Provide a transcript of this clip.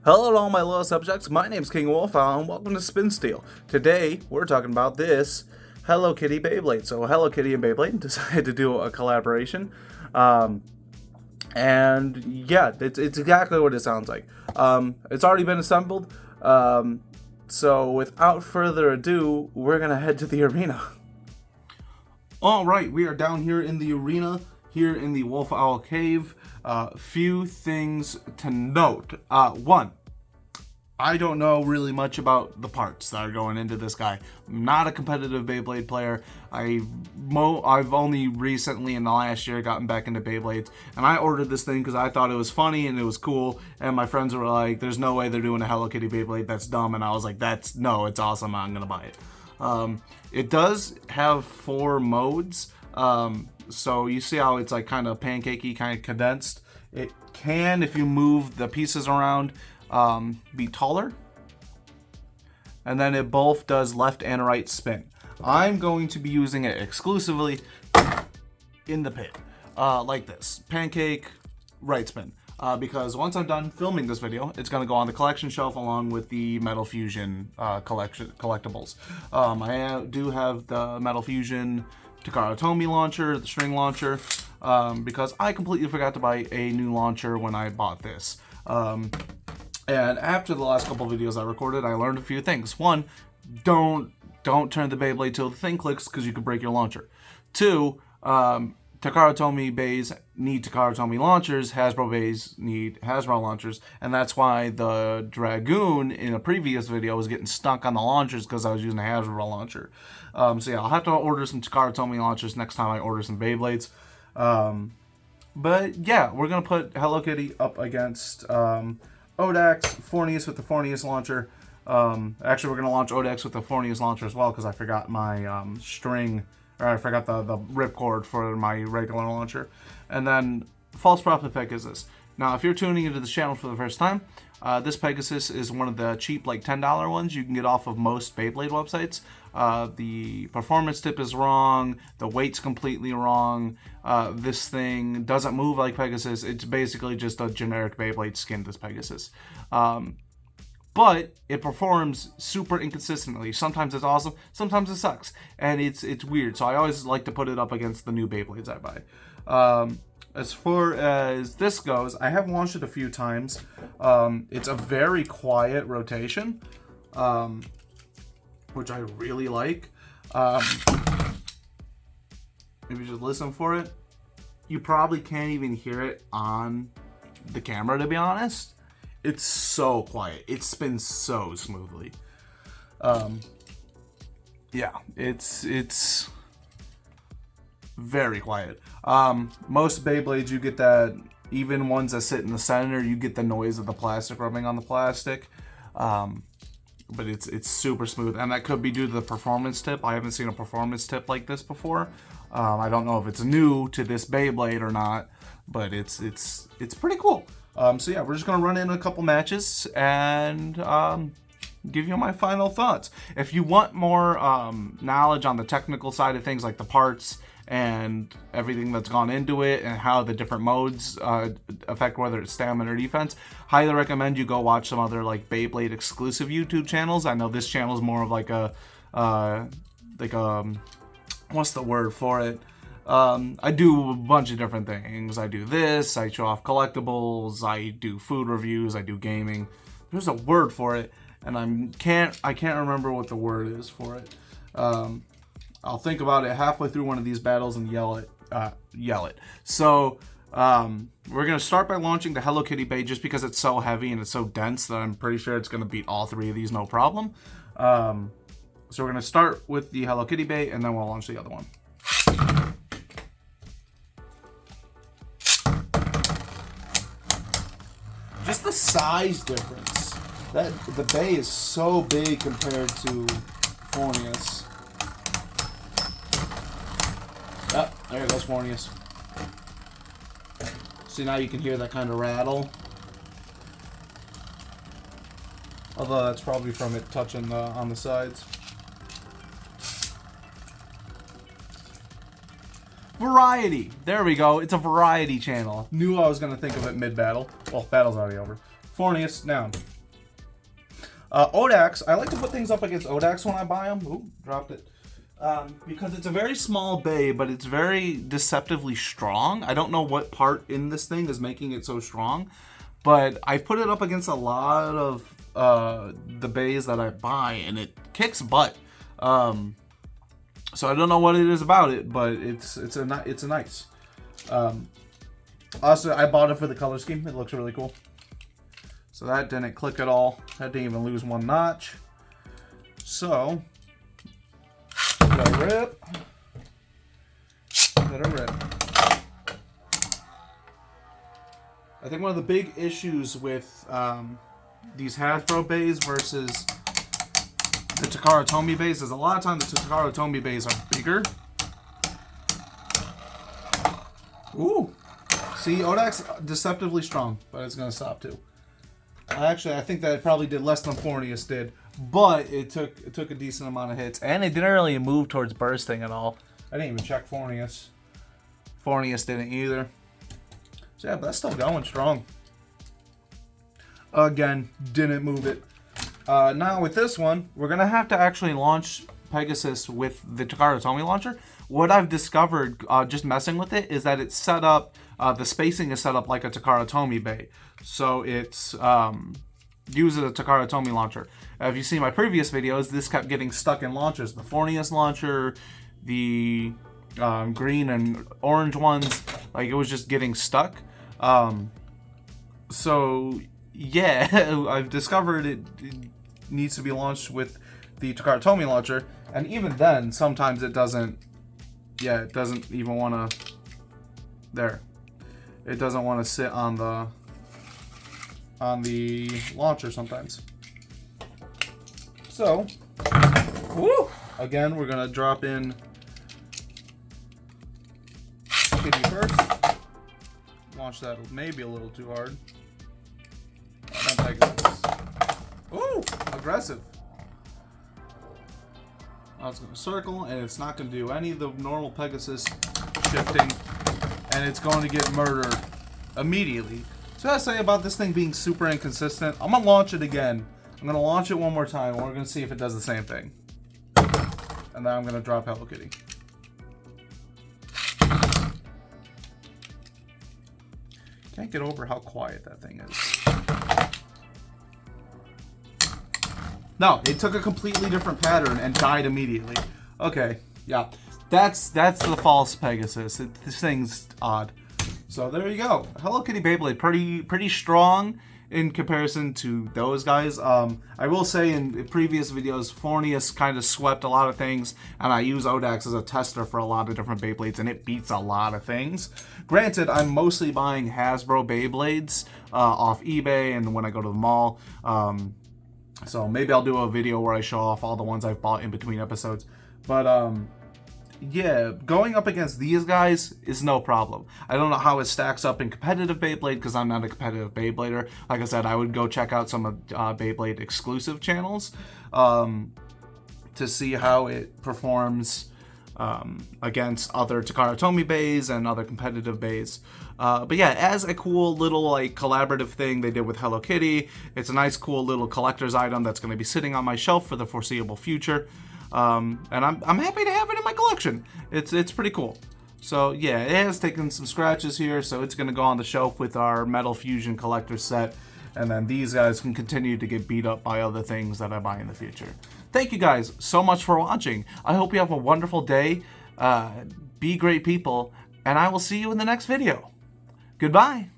Hello to all my loyal subjects, my name's King Wolf, and welcome to Spin Steel. Today, we're talking about this Hello Kitty Beyblade. So Hello Kitty and Beyblade decided to do a collaboration, and yeah, it's exactly what it sounds like. It's already been assembled, so without further ado, we're gonna head to the arena. Alright, we are down here in the arena, here in the Wolf Owl Cave. Few things to note. One, I don't know really much about the parts that are going into this guy. I'm not a competitive Beyblade player. I've only recently in the last year gotten back into Beyblades, and I ordered this thing because I thought it was funny and it was cool, and my friends were like, there's no way they're doing a Hello Kitty Beyblade, that's dumb, and I was like, no, it's awesome, I'm gonna buy it. It does have 4 modes. So you see how it's like kind of pancakey, kind of condensed. It can, if you move the pieces around, be taller. And then it both does left and right spin. I'm going to be using it exclusively in the pit, like this, pancake, right spin. Because once I'm done filming this video, it's going to go on the collection shelf along with the Metal Fusion collectibles. I do have the Metal Fusion Takara Tomy launcher, the string launcher, because I completely forgot to buy a new launcher when I bought this. And after the last couple videos I recorded, I learned a few things. One, don't turn the Beyblade till the thing clicks, because you could break your launcher. 2, Takara Tomy bays need Takara Tomy launchers, Hasbro bays need Hasbro launchers, and that's why the Dragoon in a previous video was getting stuck on the launchers because I was using a Hasbro launcher. So yeah, I'll have to order some Takara Tomy launchers next time I order some Beyblades. But yeah, we're going to put Hello Kitty up against Odax, Fornius with the Fornius launcher. Actually, we're going to launch Odax with the Fornius launcher as well because I forgot my string. Or I forgot the ripcord for my regular launcher. And then False Prophet Pegasus. Now, if you're tuning into this channel for the first time, this Pegasus is one of the cheap, like $10 ones you can get off of most Beyblade websites. The performance tip is wrong. The weight's completely wrong. This thing doesn't move like Pegasus. It's basically just a generic Beyblade skin, this Pegasus. But it performs super inconsistently. Sometimes it's awesome, sometimes it sucks, and it's weird. So I always like to put it up against the new Beyblades I buy. As far as this goes, I have launched it a few times. It's a very quiet rotation, which I really like. If you just listen for it, you probably can't even hear it on the camera, to be honest. It's so quiet. It spins so smoothly. Yeah, it's very quiet. Most Beyblades, you get that, even ones that sit in the center, you get the noise of the plastic rubbing on the plastic. But it's super smooth, and that could be due to the performance tip. I haven't seen a performance tip like this before. I don't know if it's new to this Beyblade or not, but it's pretty cool. So yeah, we're just going to run in a couple matches and give you my final thoughts. If you want more knowledge on the technical side of things, like the parts and everything that's gone into it and how the different modes affect whether it's stamina or defense, highly recommend you go watch some other like Beyblade exclusive YouTube channels. I know this channel is more of like a what's the word for it? I do a bunch of different things. I do this, I show off collectibles, I do food reviews, I do gaming. There's a word for it, and I can't remember what the word is for it. I'll think about it halfway through one of these battles and yell it. So, we're going to start by launching the Hello Kitty Bay just because it's so heavy and it's so dense that I'm pretty sure it's going to beat all 3 of these no problem. So we're going to start with the Hello Kitty Bay, and then we'll launch the other one. Just the size difference. The bay is so big compared to Fornius. Oh, there goes Fornius. See, now you can hear that kind of rattle. Although that's probably from it touching on the sides. Variety. There we go. It's a variety channel. Knew I was going to think of it mid-battle. Well, battle's already over. Fornius, down. Odax, I like to put things up against Odax when I buy them. Ooh, dropped it. Because it's a very small bay, but it's very deceptively strong. I don't know what part in this thing is making it so strong, but I've put it up against a lot of the bays that I buy, and it kicks butt. So I don't know what it is about it, but it's a nice. Also, I bought it for the color scheme. It looks really cool. So that didn't click at all. That didn't even lose one notch. So let it rip. Let it rip. I think one of the big issues with these Hasbro bays versus the Takara Tomy bays is a lot of times the Takara Tomy bays are bigger. Ooh. See, Odax deceptively strong, but it's going to stop too. Actually, I think that it probably did less than Fornius did, but it took a decent amount of hits, and it didn't really move towards bursting at all. I didn't even check Fornius. Fornius didn't either. So yeah, but that's still going strong. Again, didn't move it. Now with this one, we're gonna have to actually launch Pegasus with the Takara Tomy launcher. What I've discovered just messing with it is that it's set up, the spacing is set up like a Takara Tomy bay. So it's uses a Takara Tomy launcher. If you see my previous videos, this kept getting stuck in launchers. The Fornius launcher, the green and orange ones, like it was just getting stuck. So yeah, I've discovered it needs to be launched with the Takara Tomy launcher, and even then, sometimes it doesn't. Yeah, it doesn't even want to. There, it doesn't want to sit on the launcher sometimes. So, woo! Again, we're gonna drop in Kitty first. Launch that maybe a little too hard. And Pegasus. Ooh, aggressive. Now it's gonna circle, and it's not gonna do any of the normal Pegasus shifting, and it's going to get murdered immediately. So I say about this thing being super inconsistent. I'm gonna launch it again. I'm gonna launch it one more time, and we're gonna see if it does the same thing. And then I'm gonna drop Hello Kitty. Can't get over how quiet that thing is. No, it took a completely different pattern and died immediately. Okay, yeah, that's the false Pegasus. This thing's odd. So there you go. Hello Kitty Beyblade, pretty strong in comparison to those guys. I will say in previous videos, Fornius kind of swept a lot of things, and I use Odax as a tester for a lot of different Beyblades, and it beats a lot of things. Granted, I'm mostly buying Hasbro Beyblades off eBay and when I go to the mall. So maybe I'll do a video where I show off all the ones I've bought in between episodes. But yeah, going up against these guys is no problem. I don't know how it stacks up in competitive Beyblade because I'm not a competitive Beyblader. Like I said, I would go check out some of Beyblade exclusive channels to see how it performs against other Takara Tomy bays and other competitive bays. But yeah, as a cool little like collaborative thing they did with Hello Kitty, it's a nice cool little collector's item that's going to be sitting on my shelf for the foreseeable future. And I'm happy to have it in my collection. It's pretty cool. So yeah, it has taken some scratches here, so it's going to go on the shelf with our Metal Fusion collector set. And then these guys can continue to get beat up by other things that I buy in the future. Thank you guys so much for watching. I hope you have a wonderful day. Be great people, and I will see you in the next video. Goodbye.